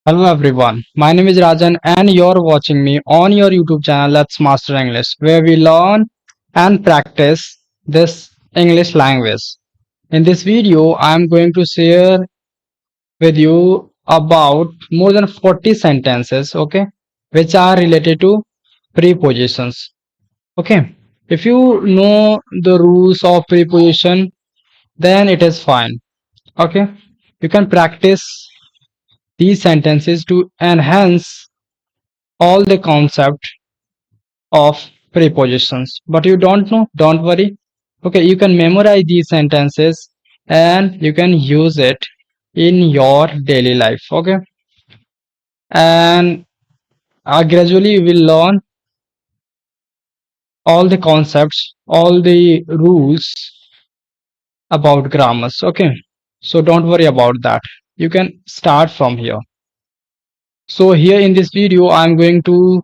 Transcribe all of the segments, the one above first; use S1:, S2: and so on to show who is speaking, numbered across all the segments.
S1: Hello everyone, my name is Rajan and you're watching me on your YouTube channel Let's Master English, where we learn and practice this English language. In this video, I'm going to share with you about more than 40 sentences, okay, which are related to prepositions. Okay, if you know the rules of preposition, then it is fine. Okay, you can practice these sentences to enhance all the concept of prepositions, but you don't know, don't worry. Okay, you can memorize these sentences and you can use it in your daily life. Okay, and gradually you will learn all the concepts, all the rules about grammars. Okay, so don't worry about that, you can start from here. So here in this video I'm going to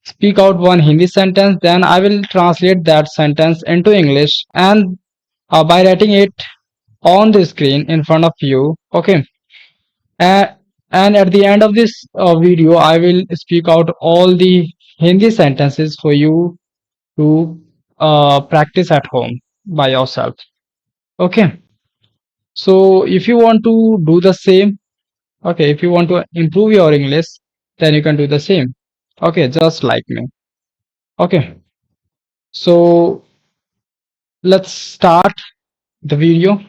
S1: speak out one Hindi sentence, then I will translate that sentence into English, and by writing it on the screen in front of you. Okay, and, and at the end of this video, I will speak out all the Hindi sentences for you to practice at home by yourself. Okay, so if you want to do the same, okay, if you want to improve your English, then you can do the same. Okay, just like me. Okay, so let's start the video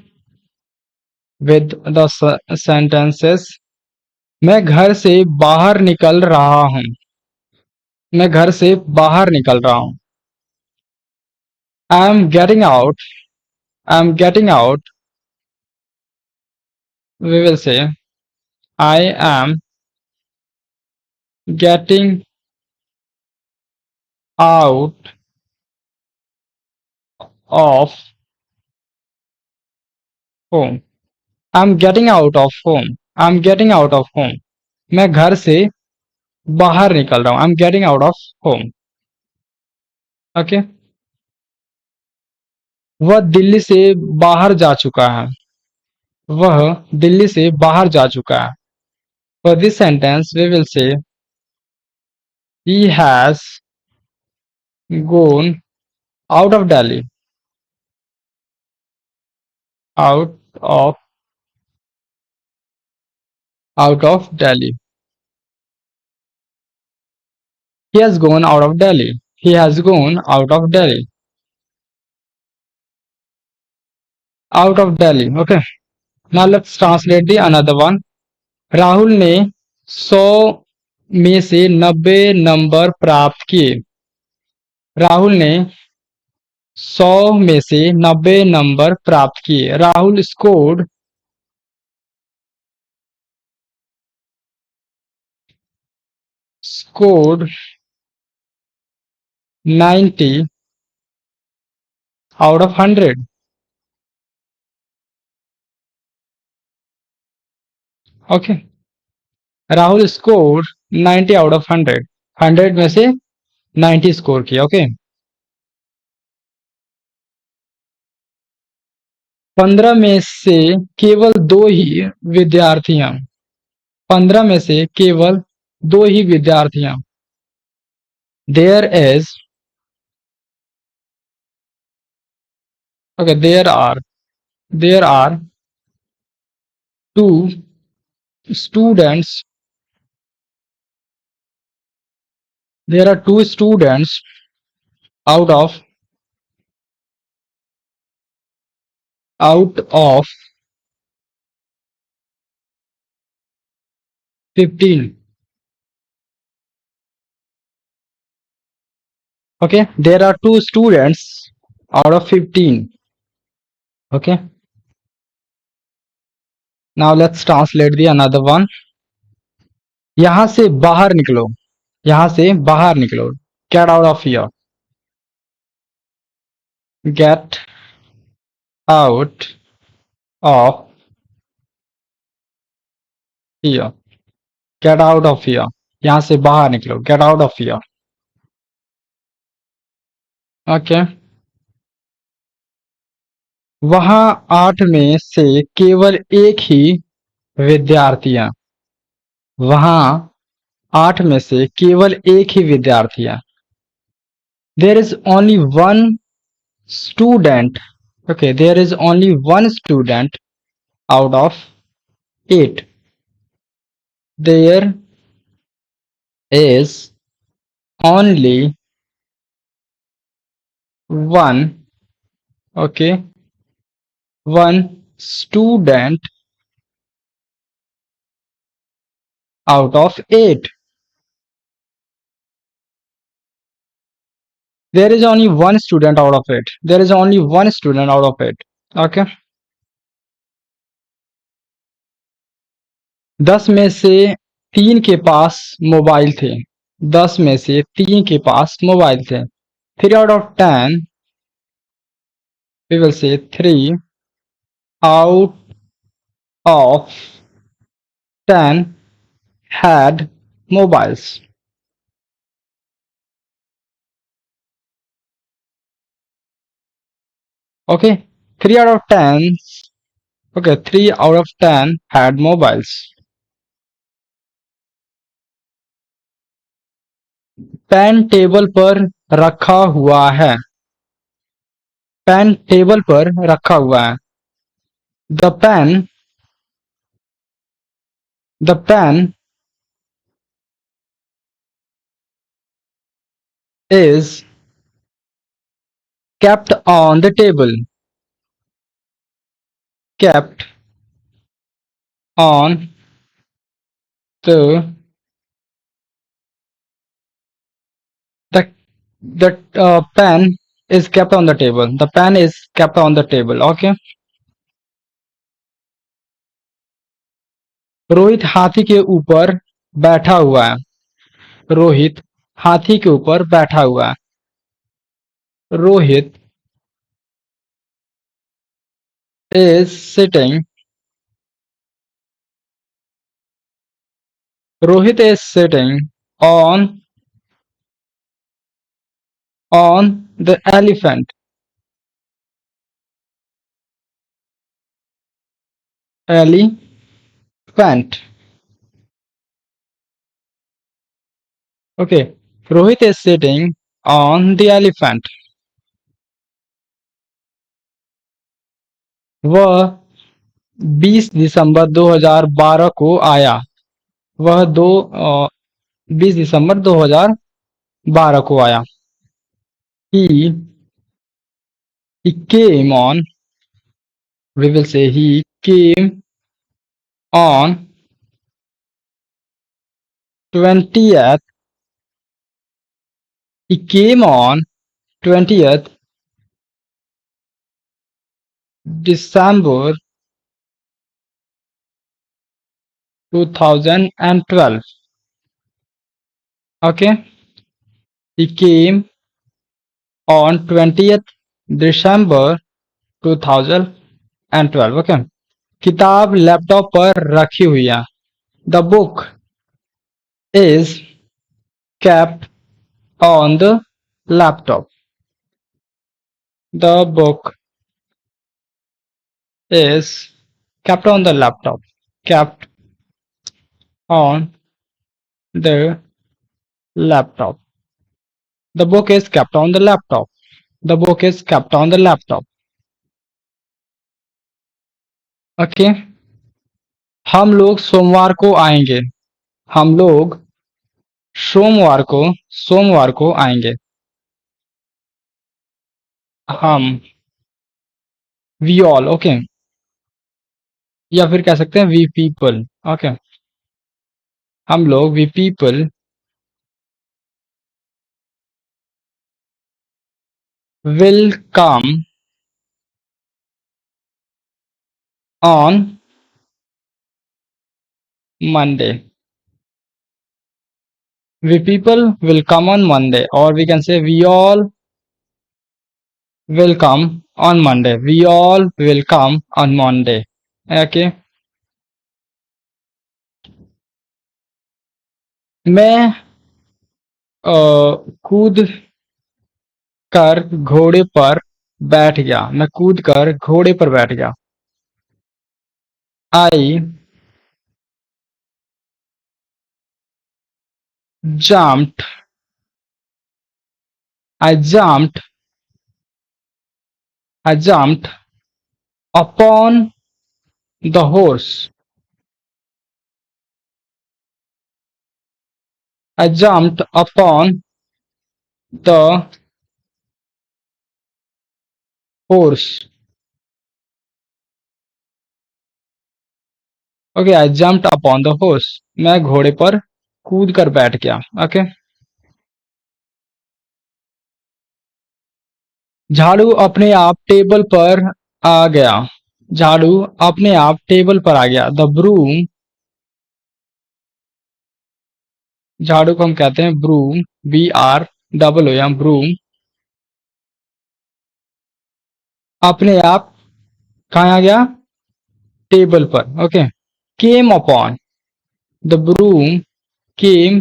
S1: with the sentences. मैं घर से बाहर निकल रहा हूँ. मैं घर से बाहर निकल रहा हूँ. I am getting out. I am getting out. We will say I am getting out of home. I am getting out of home. I am getting out of home. मैं घर से बाहर निकल रहा हूँ. I am getting out of home. Okay. वह दिल्ली से बाहर जा चुका है. वह दिल्ली से बाहर जा चुका है. For this sentence, we will say he has gone out of Delhi. Out of Delhi. He has gone out of Delhi. He has gone out of Delhi. Out of Delhi. Okay. Now let's translate the another one. Rahul ने 100 में से 90 number प्राप्त किए. राहुल ने 100 में से 90 number प्राप्त किए. Rahul scored 90 out of 100. Okay. Rahul score 90 out of 100. 100 में से 90 स्कोर किया. ओके. 15 में से केवल 15 में से केवल 2 ही विद्यार्थियां. There is okay there are 2 students. There are 2 students out of 15. Okay, there are 2 students out of 15. Okay, now let's translate the another one. यहां से बाहर निकलो. यहां से बाहर निकलो. Get out of here. Get out of here. Get out of here. यहां से बाहर निकलो. Get out of here. Okay. वहां 8 में से केवल एक ही विद्यार्थियां. वहां 8 में से केवल एक ही विद्यार्थी है। There is only one student. Okay, there is only one student out of 8। There is only one, okay, one student out of 8. There is only one student out of it. There is only one student out of it. Okay. 10 में से 3 के पास mobile थे। 10 में से 3 के पास mobile थे। 3 out of 10, we will say 3 out of 10 had mobiles. Okay. 3 out of 10. Okay, 3 out of 10 had mobiles. Pen table पर रखा हुआ है। पेन टेबल पर रखा हुआ है। The pen is kept on the table. Kept on the the pen is kept on the table. The pen is kept on the table. Okay. Rohit हाथी के ऊपर बैठा हुआ है। रोहित हाथी के ऊपर बैठा हुआ है। Rohit is sitting. Rohit is sitting on the elephant. Elephant. Okay. Rohit is sitting on the elephant. वह 20 दिसंबर 2012 को आया। वह 20 दिसंबर 2012 को आया। He came on, we will say he came on 20th. He came on 20th December 2012. Okay. He came on 20th December 2012. Okay. किताब laptop पर रखी हुई है। The book is kept on the laptop. The book is kept on the laptop. Kept on the laptop. The book is kept on the laptop. The book is kept on the laptop. Okay. हम लोग सोमवार को आएंगे। हम लोग सोमवार को आएंगे। हम, we all, okay, या फिर कह सकते हैं we people. Okay. हम लोग we people will come on Monday. We people will come on Monday, or we can say we all will come on Monday. We all will come on Monday. Okay. मैं कूद कर घोड़े पर बैठ गया। मैं कूद कर घोड़े पर बैठ गया। I jumped, I jumped, I jumped upon the horse. I jumped upon the horse. Okay, I jumped upon the horse. मैं घोड़े पर कूद कर बैठ गया। ओके, झाड़ू अपने आप टेबल पर आ गया। झाड़ू अपने आप टेबल पर आ गया। द ब्रूम, झाड़ू को हम कहते हैं ब्रूम, BR, ब्रूम अपने आप कहाँ आ गया? टेबल पर। Okay, came upon, the broom came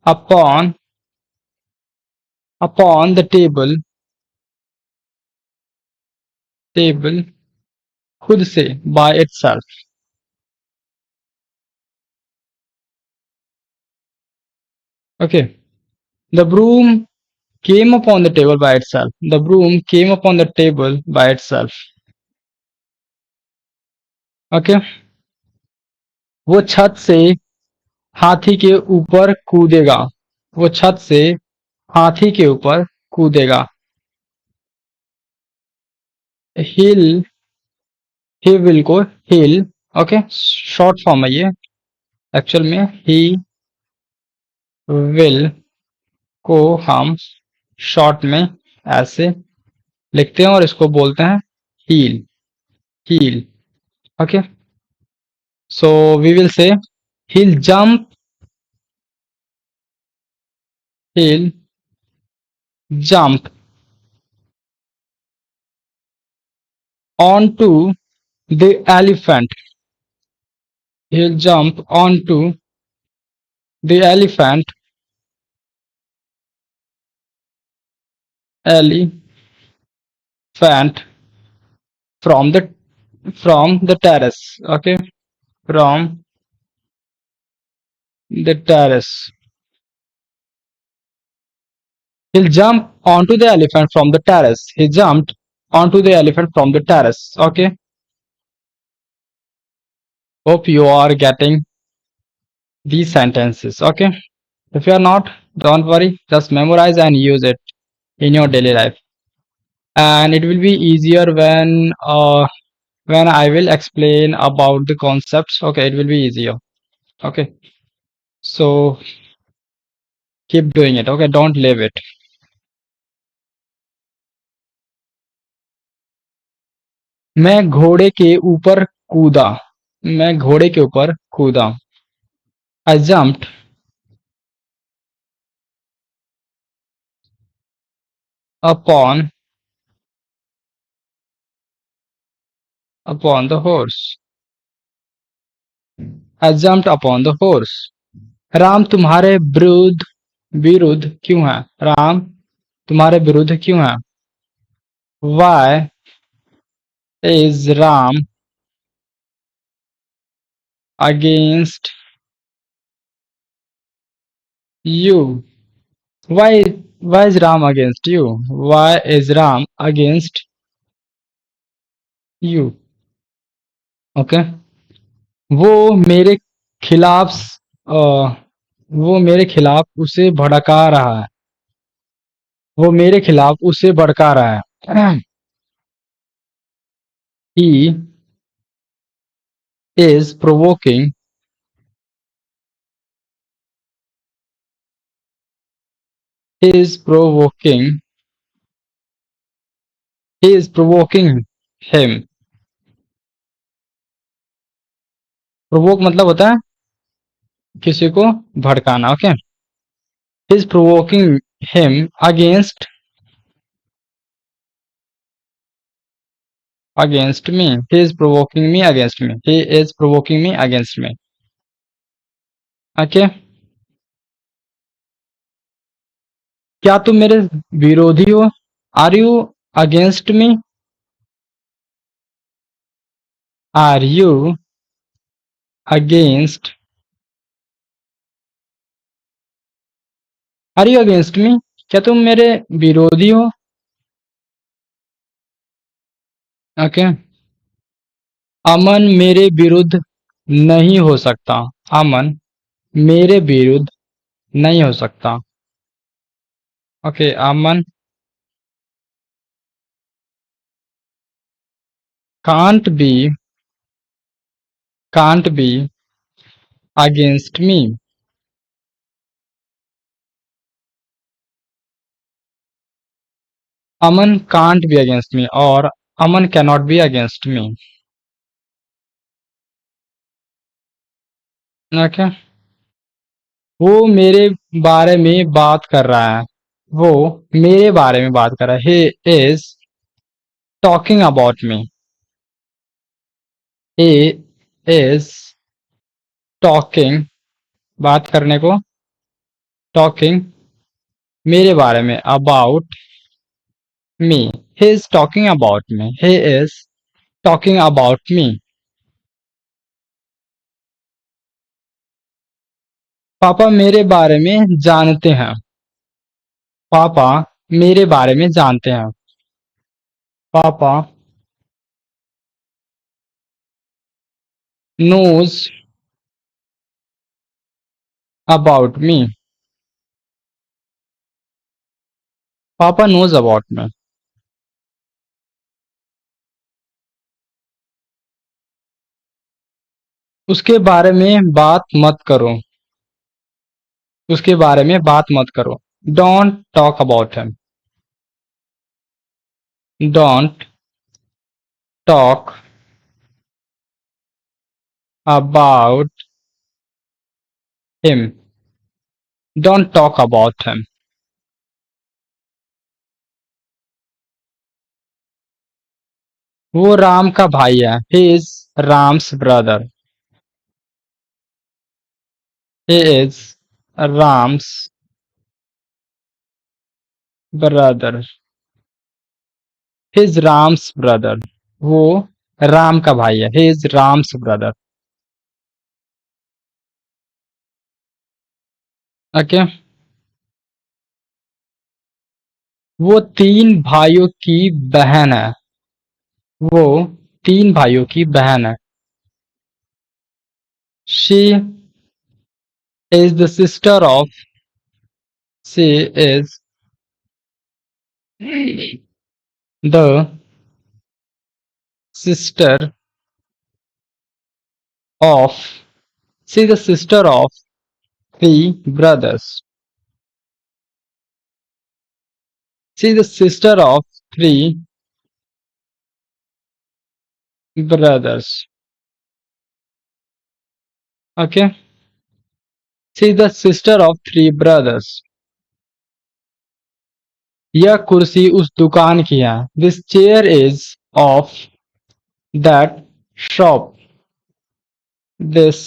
S1: upon, upon the table, table खुद से, by itself. Okay, the broom came upon the table by itself. The broom came upon the table by itself. Okay, वो छत से हाथी के ऊपर कूदेगा। वो छत से हाथी के ऊपर कूदेगा। हिल, ही विल को हिल, ओके, शॉर्ट फॉर्म है ये। एक्चुअल में ही विल को हम शॉर्ट में ऐसे लिखते हैं और इसको बोलते हैं he'll, he'll. Okay, so we will say he'll jump, he'll jump onto the elephant. He'll jump onto the elephant from the terrace. Okay, from the terrace. He'll jump onto the elephant from the terrace. He jumped onto the elephant from the terrace. Okay. Hope you are getting these sentences. Okay. If you are not, don't worry. Just memorize and use it in your daily life. And it will be easier when I will explain about the concepts. Okay, it will be easier. Okay, so keep doing it. Okay, don't leave it. मैं घोड़े के ऊपर कूदा। मैं घोड़े के ऊपर कूदा। I jumped upon the horse. I jumped upon the horse. Ram तुम्हारे विरुद्ध क्यों है? राम तुम्हारे विरुद्ध क्यों है? Why is Ram against you? Why is Ram against you? Why is Ram against you? Okay. वो मेरे खिलाफ वो मेरे खिलाफ उसे भड़का रहा है। वो मेरे खिलाफ उसे भड़का रहा है। He is provoking, he is provoking, he is provoking him. Provoke मतलब होता है किसी को भड़काना। Okay, he is provoking him against me. He is provoking me against me. He is provoking me against me. Okay. क्या तुम मेरे विरोधी हो? Are you against me? Are you against are you against me? क्या तुम मेरे विरोधी हो? ओके। अमन मेरे विरुद्ध नहीं हो सकता। अमन मेरे विरुद्ध नहीं हो सकता। Okay. Aman can't be, can't be against me. Aman can't be against me और Aman cannot be against me. Okay. वो मेरे बारे में बात कर रहा है। वो मेरे बारे में बात कर रहा है। He is talking about me. He is talking, बात करने को, टॉकिंग मेरे बारे में, about me. He is talking about me. He is talking about me. पापा मेरे बारे में जानते हैं। पापा मेरे बारे में जानते हैं। पापा नोज अबाउट मी। पापा नोज अबाउट मी। उसके बारे में बात मत करो। उसके बारे में बात मत करो। Don't talk about him. Don't talk about him. Don't talk about him. वो राम का भाई है। He is Ram's brother. He is Ram's brother. He is Ram's brother. वो राम का भाई है। He is Ram's brother. Okay. वो तीन भाइयों की बहन है। वो तीन भाइयों की बहन है। She is the sister of, she is the sister of, she is the sister of three brothers. She is the sister of three brothers. Okay. She is the sister of three brothers. यह कुर्सी उस दुकान की है। This chair is of that shop. This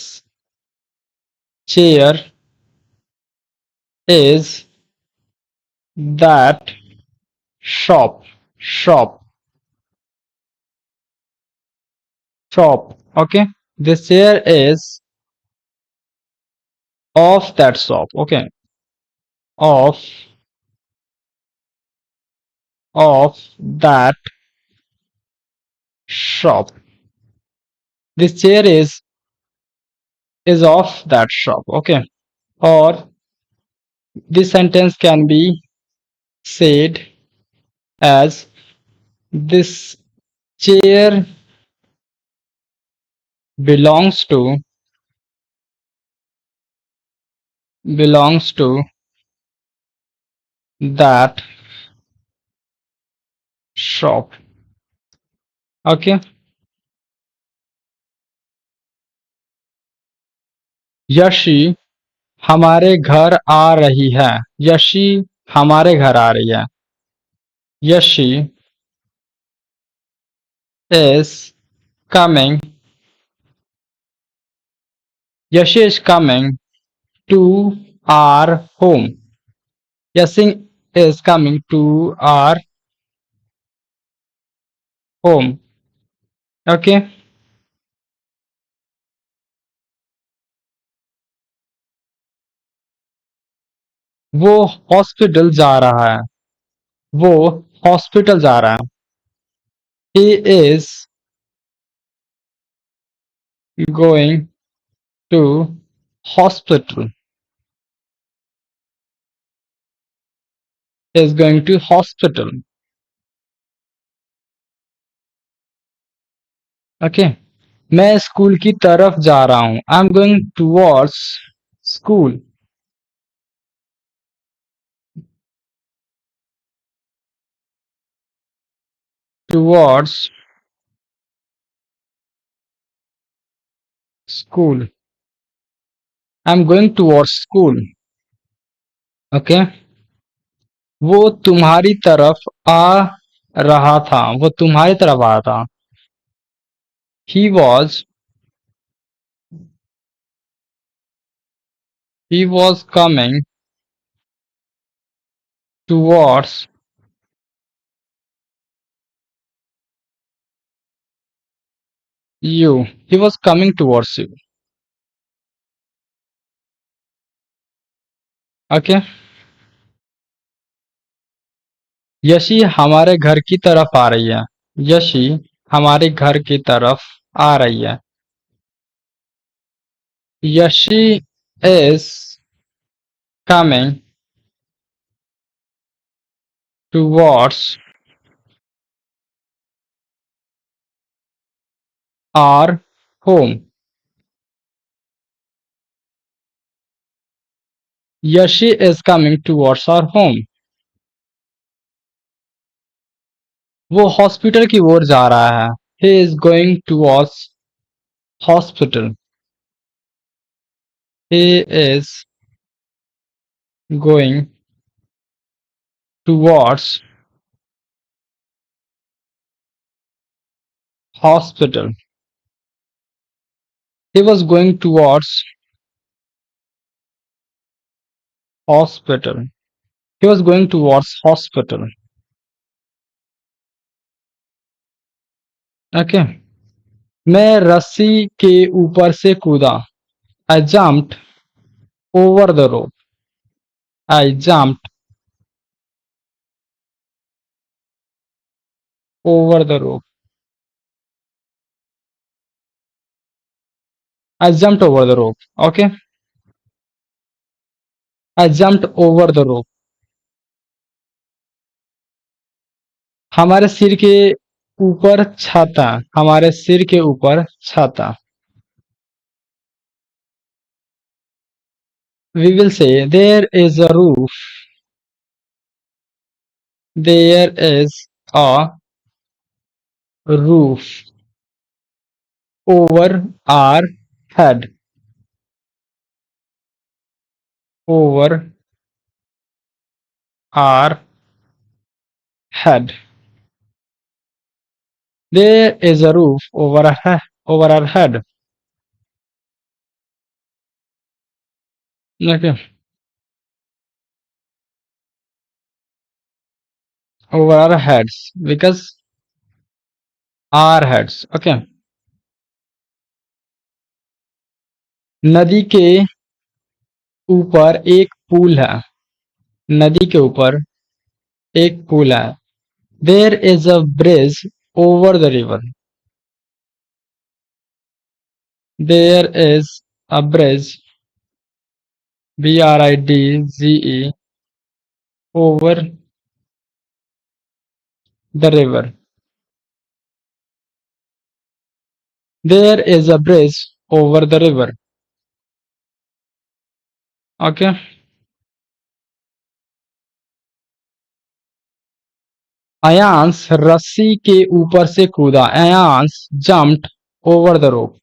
S1: chair is that shop. Shop. Shop. Okay. This chair is of that shop. Okay. Of that shop. This chair is of that shop. Okay. Or this sentence can be said as this chair belongs to, belongs to that shop. Okay. Yeshi हमारे घर आ रही है। यशी हमारे घर आ रही है। Yeshi is coming, Yashi is coming to our home. Yashi is coming to our home. Okay. वो hospital जा रहा है। वो हॉस्पिटल जा रहा है। He is going to hospital. Is going to hospital. Okay. मैं स्कूल की तरफ जा रहा हूँ। I am going towards school. Towards school. I am going towards school. Okay. वो तुम्हारी तरफ आ रहा था। वो तुम्हारी तरफ आ रहा था। He was he was coming towards you. He was coming towards you. Okay. Yeshi हमारे घर की तरफ आ रही है। यशी हमारे घर की तरफ आ रही है। Yashi is coming towards our home. Yashi is coming towards our home. वो हॉस्पिटल की ओर जा रहा है। He is going towards hospital. He is going towards hospital. He was going towards hospital. He was going towards hospital. Okay. मैं रस्सी के ऊपर से कूदा। I jumped over the rope. I jumped over the rope. I jumped over the rope. Okay. I jumped over the rope. हमारे सिर के ऊपर छाता। हमारे सिर के ऊपर छाता। We will say there is a roof. There is a roof over our head. Over our head. There is a roof over our head. Okay. Over our heads because our heads. Okay. नदी के ऊपर एक पुल है। नदी के ऊपर एक पुल है। There is a bridge over the river. There is a bridge. Bridge over the river. There is a bridge over the river. Okay. Ayansh रस्सी के ऊपर से कूदा। Ayansh jumped over the rope.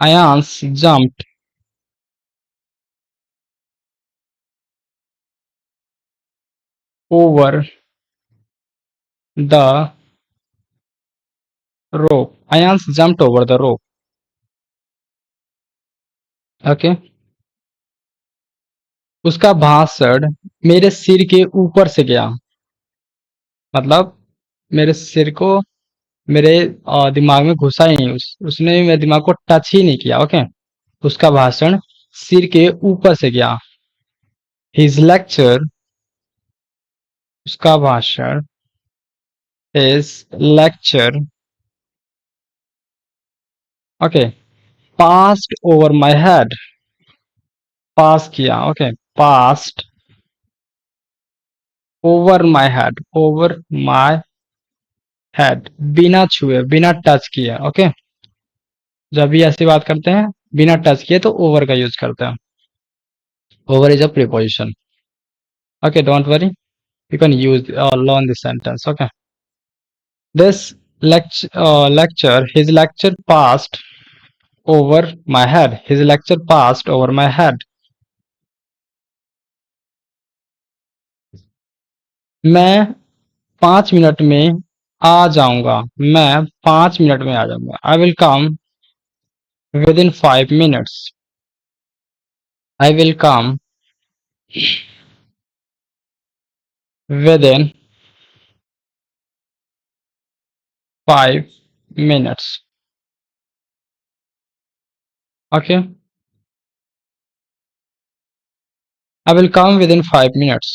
S1: Ayansh jumped over the rope. Ayansh jumped over the rope. Okay. उसका भाषण मेरे सिर के ऊपर से गया। मतलब मेरे सिर को मेरे दिमाग में घुसा ही नहीं, उसने मेरे दिमाग को टच ही नहीं किया। ओके, उसका भाषण सिर के ऊपर से गया। हिज लेक्चर, उसका भाषण, his lecture, okay, passed over my head, pass किया। Okay, passed over my head, over my head, बिना छुए, बिना टच किए। ओके, जब भी ऐसी बात करते हैं बिना टच किए तो ओवर का यूज करते हैं। Over is a preposition. Okay, don't worry. You can use learn this sentence. Okay. This lecture, his lecture passed over my head. His lecture passed over my head. मैं 5 minute में आ जाऊंगा। मैं 5 minute में आ जाऊंगा। I will come within 5 minutes. I will come within 5 minutes. Okay. I will come within 5 minutes.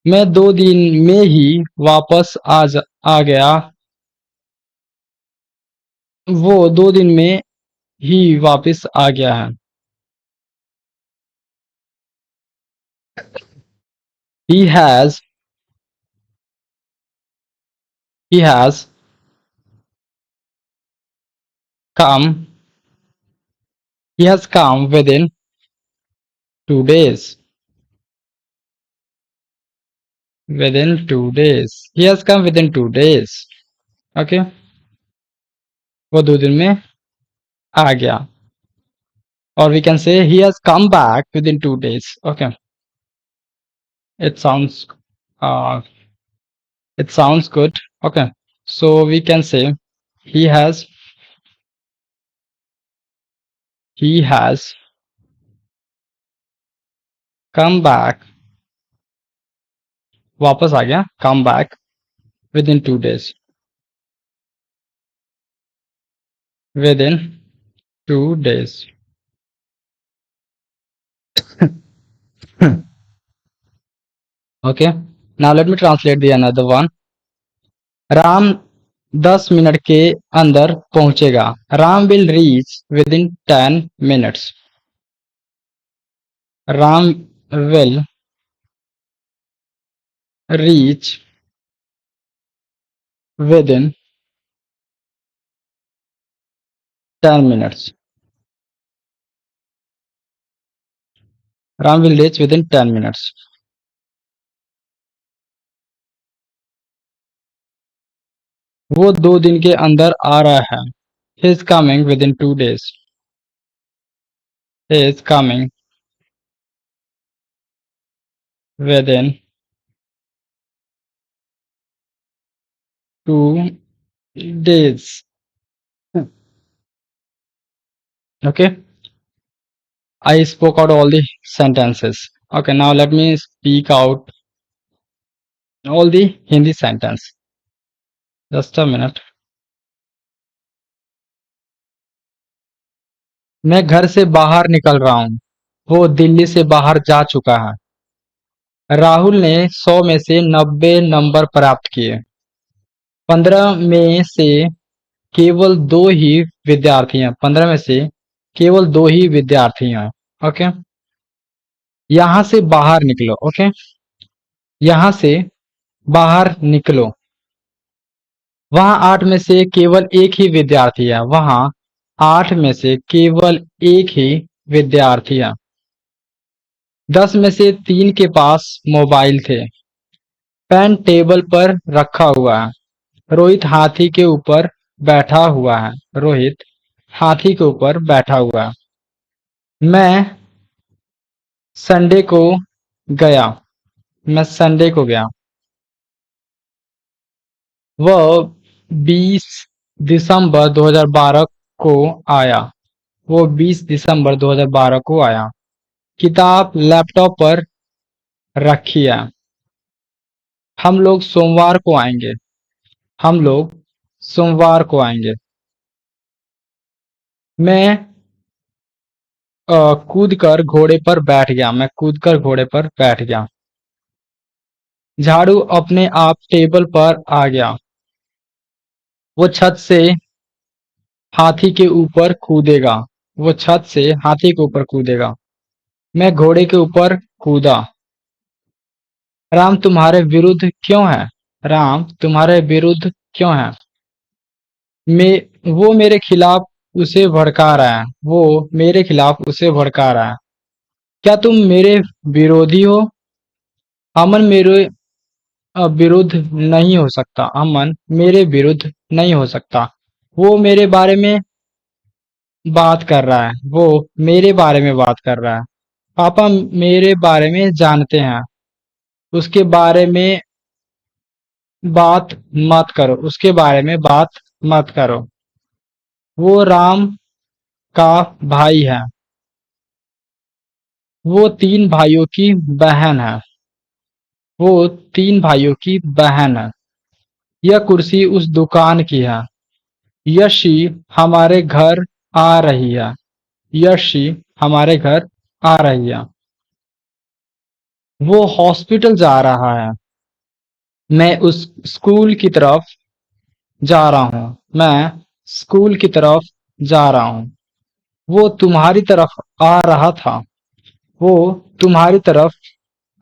S1: मैं 2 दिन में ही वापस आ गया। वो 2 दिन में ही वापस आ गया है। he has he has come he has come within 2 days. Within 2 days, he has come within 2 days. Okay, वो 2 दिन में आ गया। or we can say he has come back within 2 days. Okay, it sounds uh, it sounds good. Okay, so we can say he has he has come back, वापस आ गया, come back within 2 days, within 2 days. Okay, now let me translate the another one. Ram 10 minute के अंदर पहुंचेगा। Ram will reach with in 10 minutes. Ram will reach with in 10 minutes. Ram will reach with in 10 minutes. वो 2 दिन के अंदर आ रहा है। He is coming with in 2 days. He is coming with in 2 days. Okay, I spoke out all the sentences. Okay, now let me speak out all the Hindi sentence. Just a minute. मैं घर से बाहर निकल रहा हूँ। वो दिल्ली से बाहर जा चुका है। राहुल ने 100 में से 90 नंबर प्राप्त किए। 15 में से केवल 2 ही विद्यार्थी हैं। 15 में से केवल 2 ही विद्यार्थी हैं। ओके, यहां से बाहर निकलो। ओके, यहां से बाहर निकलो। वहां 8 में से केवल एक ही विद्यार्थी है। वहां 8 में से केवल एक ही विद्यार्थी है। 10 में से 3 के पास मोबाइल थे। पेन टेबल पर रखा हुआ है। रोहित हाथी के ऊपर बैठा हुआ है। रोहित हाथी के ऊपर बैठा हुआ है। मैं संडे को गया। मैं संडे को गया। वह 20 दिसंबर 2012 को आया। वो 20 दिसंबर 2012 को आया। किताब लैपटॉप पर रखी है। हम लोग सोमवार को आएंगे। हम लोग सोमवार को आएंगे। मैं कूद कर घोड़े पर बैठ गया। मैं कूद कर घोड़े पर बैठ गया। झाड़ू अपने आप टेबल पर आ गया। वो छत से हाथी के ऊपर कूदेगा। वो छत से हाथी के ऊपर कूदेगा। मैं घोड़े के ऊपर कूदा। राम तुम्हारे विरुद्ध क्यों है? राम तुम्हारे विरुद्ध क्यों है? वो मेरे खिलाफ उसे भड़का रहा है। वो मेरे खिलाफ उसे भड़का रहा है। क्या तुम मेरे विरोधी हो? अमन मेरे विरुद्ध नहीं हो सकता। अमन मेरे विरुद्ध नहीं हो सकता। वो मेरे बारे में बात कर रहा है। वो मेरे बारे में बात कर रहा है। पापा मेरे बारे में जानते हैं। उसके बारे में बात मत करो। उसके बारे में बात मत करो। वो राम का भाई है। वो तीन भाइयों की बहन है। वो तीन भाइयों की बहन है। यह कुर्सी उस दुकान की है। यशी हमारे घर आ रही है। यशी हमारे घर आ रही है। वो हॉस्पिटल जा रहा है। मैं उस स्कूल की तरफ जा रहा हूँ। मैं स्कूल की तरफ जा रहा हूँ। वो तुम्हारी तरफ आ रहा था। वो तुम्हारी तरफ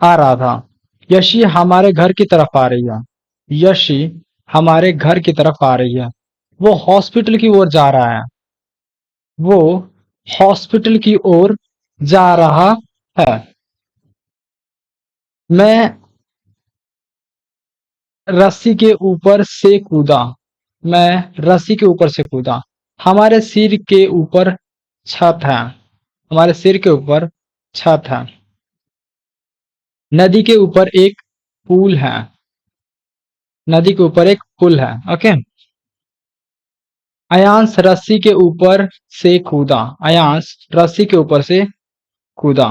S1: आ रहा था। यशी हमारे घर की तरफ आ रही है। यशी हमारे घर की तरफ आ रही है। वो हॉस्पिटल की ओर जा रहा है। वो हॉस्पिटल की ओर जा रहा है। मैं रस्सी के ऊपर से कूदा। मैं रस्सी के ऊपर से कूदा। हमारे सिर के ऊपर छत है। हमारे सिर के ऊपर छत है। नदी के ऊपर एक पुल है। नदी के ऊपर एक पुल है। ओके। अयांश रस्सी के ऊपर से कूदा। अयांश रस्सी के ऊपर से कूदा।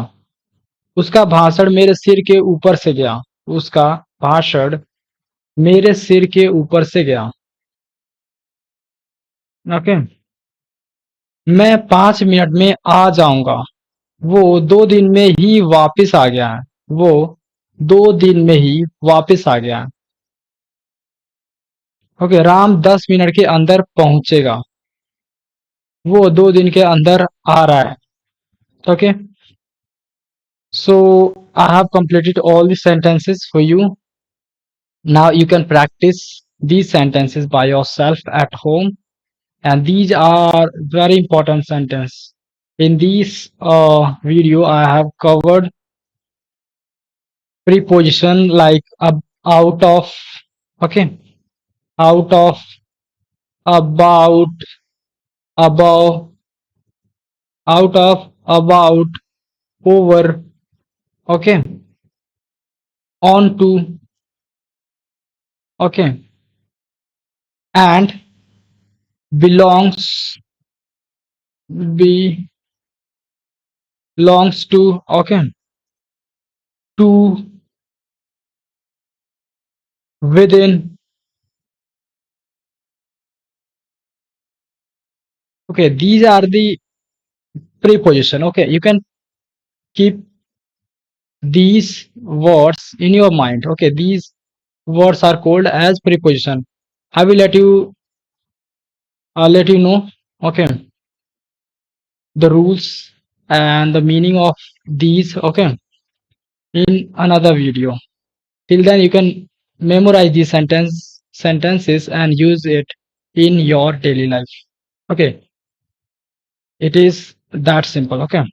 S1: उसका भाषण मेरे सिर के ऊपर से गया। उसका भाषण मेरे सिर के ऊपर से गया। ओके। मैं 5 मिनट में आ जाऊंगा। वो 2 दिन में ही वापस आ गया है। वो 2 दिन में ही वापस आ गया है। ओके। राम 10 मिनट के अंदर पहुंचेगा। वो 2 दिन के अंदर आ रहा है। Okay. So I have completed all the sentences for you. Now you can practice these sentences by yourself at home, and these are very important sentences. In this video, I have covered preposition like out of, okay, out of, about, above, out of, about, over, okay, on to, okay, and belongs, belongs to, okay, to, within. Okay, these are the preposition. Okay, you can keep these words in your mind. Okay, these words are called as preposition. I will let you know, okay, the rules and the meaning of these, okay, in another video. Till then you can memorize these sentences and use it in your daily life. Okay, it is that simple. Okay.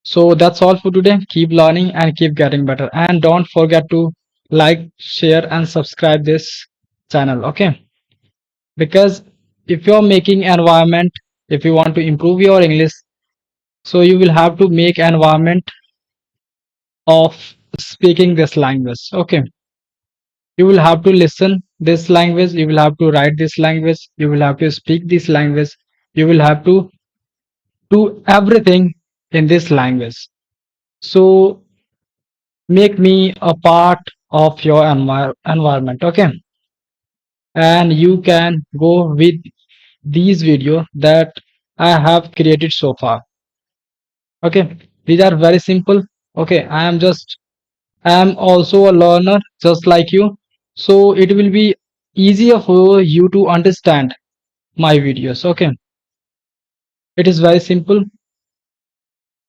S1: So that's all for today. Keep learning and keep getting better. And don't forget to like, share, and subscribe this channel. Okay. Because if you're making environment, if you want to improve your English, so you will have to make environment of speaking this language. Okay. You will have to listen this language. You will have to write this language. You will have to speak this language. You will have to do everything in this language. So make me a part of your environment. Okay. and you can go with these video that I have created so far. Okay, these are very simple. Okay, I am also a learner just like you, so it will be easier for you to understand my videos. Okay, it is very simple.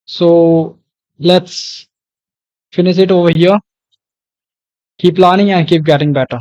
S1: So let's finish it over here. Keep learning and keep getting better.